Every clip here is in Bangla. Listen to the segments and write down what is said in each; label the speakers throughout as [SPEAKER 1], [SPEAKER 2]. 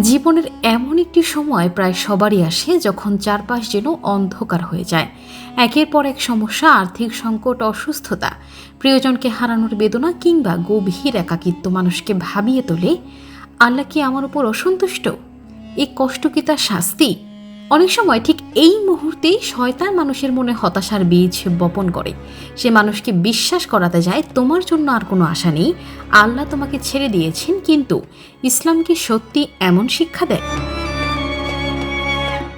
[SPEAKER 1] জীবনের এমন একটি সময় প্রায় সবারই আসে যখন চারপাশ যেন অন্ধকার হয়ে যায়। একের পর এক সমস্যা, আর্থিক সংকট, অসুস্থতা, প্রিয়জনকে হারানোর বেদনা কিংবা গভীর একাকিত্ব মানুষকে ভাবিয়ে তোলে, আল্লাহ কি আমার উপর অসন্তুষ্ট? এই কষ্ট কি তার শাস্তি? অনেক সময় ঠিক এই মুহূর্তেই শয়তান মানুষের মনে হতাশার বীজ বপন করে। সে মানুষকে বিশ্বাস করাতে যায় তোমার জন্য আর কোনো আশা নেই, আল্লাহ তোমাকে ছেড়ে দিয়েছেন। কিন্তু ইসলাম কি সত্যি এমন শিক্ষা দেয়?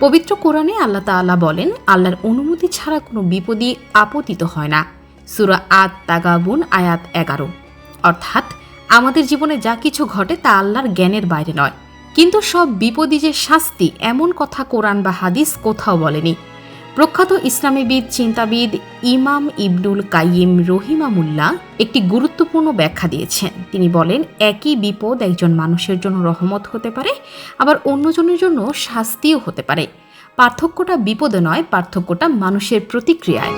[SPEAKER 1] পবিত্র কোরআনে আল্লাহ তাআলা বলেন, আল্লাহর অনুমতি ছাড়া কোনো বিপদই আপতিত হয় না। সূরা আত-তাগাবুন আয়াত 11। অর্থাৎ আমাদের জীবনে যা কিছু ঘটে তা আল্লাহর জ্ঞানের বাইরে নয়। কিন্তু সব বিপদই যে শাস্তি, এমন কথা কোরআন বা হাদিস কোথাও বলেনি। প্রখ্যাত ইসলামীবিদ চিন্তাবিদ ইমাম ইবনুল কাইয়িম রহিমাহুল্লাহ একটি গুরুত্বপূর্ণ ব্যাখ্যা দিয়েছেন। তিনি বলেন, একই বিপদ একজন মানুষের জন্য রহমত হতে পারে, আবার অন্যজনের জন্য শাস্তিও হতে পারে। পার্থক্যটা বিপদে নয়, পার্থক্যটা মানুষের প্রতিক্রিয়ায়।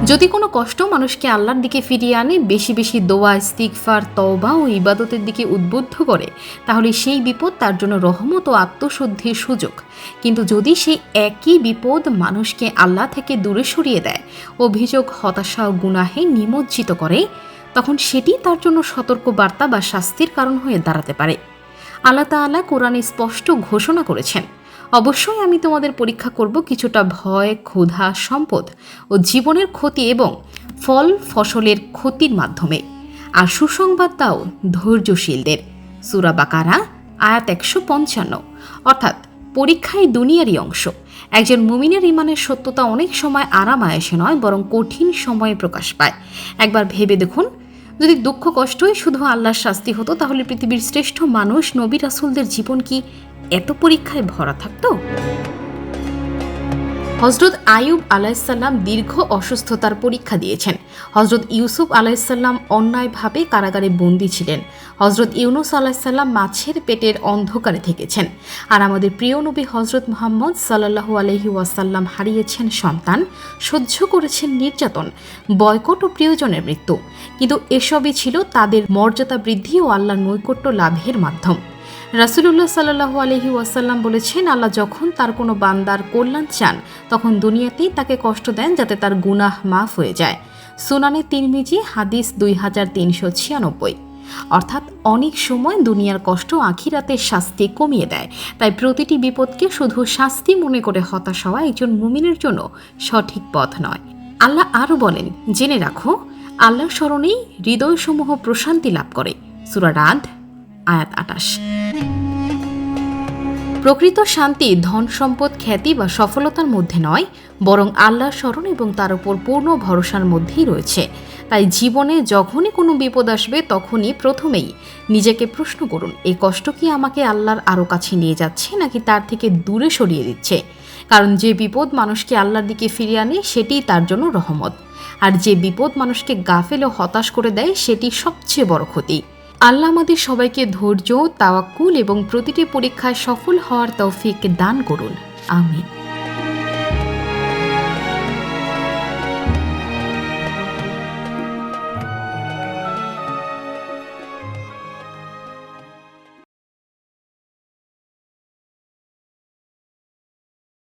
[SPEAKER 1] যদি কোনো কষ্ট মানুষকে আল্লাহর দিকে ফিরিয়ে আনে, বেশি বেশি দোয়া, ইস্তিগফার, তওবা ও ইবাদতের দিকে উদ্বুদ্ধ করে, তাহলে সেই বিপদ তার জন্য রহমত ও আত্মশুদ্ধির সুযোগ। কিন্তু যদি সেই একই বিপদ মানুষকে আল্লাহ থেকে দূরে সরিয়ে দেয়, অভিযোগ, হতাশা ও গুনাহে নিমজ্জিত করে, তখন সেটি তার জন্য সতর্ক বার্তা বা শাস্তির কারণ হয়ে দাঁড়াতে পারে। আল্লাহ তাআলা কোরআনে স্পষ্ট ঘোষণা করেছেন, অবশ্যই আমি তোমাদের পরীক্ষা করব কিছুটা ভয়, ক্ষুধা, সম্পদ ও জীবনের ক্ষতি এবং ফল ফসলের ক্ষতির মাধ্যমে, আর সুসংবাদ দাও ধৈর্যশীলদের। সূরা বাকারা আয়াত 155। অর্থাৎ পরীক্ষাই দুনিয়ারই অংশ। একজন মুমিনের ঈমানের সত্যতা অনেক সময় আরাম আয়েশে নয়, বরং কঠিন সময়ে প্রকাশ পায়। একবার ভেবে দেখুন, যদি দুঃখ কষ্টই শুধু আল্লাহর শাস্তি হতো, তাহলে পৃথিবীর শ্রেষ্ঠ মানুষ নবী রাসূলদের জীবন কি এত পরীক্ষায় ভরা থাকতো? হযরত আইয়ুব আলাইহিসসালাম দীর্ঘ অসুস্থতার পরীক্ষা দিয়েছেন। হযরত ইউসুফ আলাইহিসসালাম অন্যায়ভাবে কারাগারে বন্দী ছিলেন। হযরত ইউনুস আলাইহিসসালাম মাছের পেটের অন্ধকারে থেকেছেন। আর আমাদের প্রিয় নবী হযরত মুহাম্মদ সাল্লাল্লাহু আলাইহি ওয়াসাল্লাম হারিয়েছেন সন্তান, সহ্য করেছেন নির্যাতন, বয়কট ও প্রিয়জনের মৃত্যু। কিন্তু এসবই ছিল তাদের মর্যাদা বৃদ্ধি ও আল্লাহর নৈকট্য লাভের মাধ্যম। রাসূলুল্লাহ সাল্লাল্লাহু আলাইহি ওয়াসাল্লাম বলেছেন, আল্লাহ যখন তার কোনো বান্দার কল্যাণ চান, তখন দুনিয়াতেই তাকে কষ্ট দেন যাতে তার গুনাহ মাফ হয়ে যায়। সুনানে তিরমিজি হাদিস 2396। অর্থাৎ অনেক সময় দুনিয়ার কষ্ট আখিরাতের শাস্তি কমিয়ে দেয়। তাই প্রতিটি বিপদকে শুধু শাস্তি মনে করে হতাশ হওয়া একজন মুমিনের জন্য সঠিক পথ নয়। আল্লাহ আরও বলেন, জেনে রাখো, আল্লাহর স্মরণেই হৃদয়সমূহ প্রশান্তি লাভ করে। সূরা রাদ আয়াত 28। প্রকৃত শান্তি ধন, সম্পদ, খ্যাতি বা সফলতার মধ্যে নয়, বরং আল্লাহর স্মরণ এবং তার উপর পূর্ণ ভরসার মধ্যেই রয়েছে। তাই জীবনে যখনই কোনো বিপদ আসবে, তখনই প্রথমেই নিজেকে প্রশ্ন করুন, এই কষ্ট কি আমাকে আল্লাহর আরও কাছে নিয়ে যাচ্ছে নাকি তার থেকে দূরে সরিয়ে দিচ্ছে? কারণ যে বিপদ মানুষকে আল্লাহর দিকে ফিরিয়ে আনে, সেটিই তার জন্য রহমত। আর যে বিপদ মানুষকে গাফেল ও হতাশ করে দেয়, সেটি সবচেয়ে বড় ক্ষতি। আল্লাহ আমাদের সবাইকে ধৈর্য, তাওয়াক্কুল এবং প্রতিটি পরীক্ষায় সফল হওয়ার তৌফিক দান করুন। আমিন।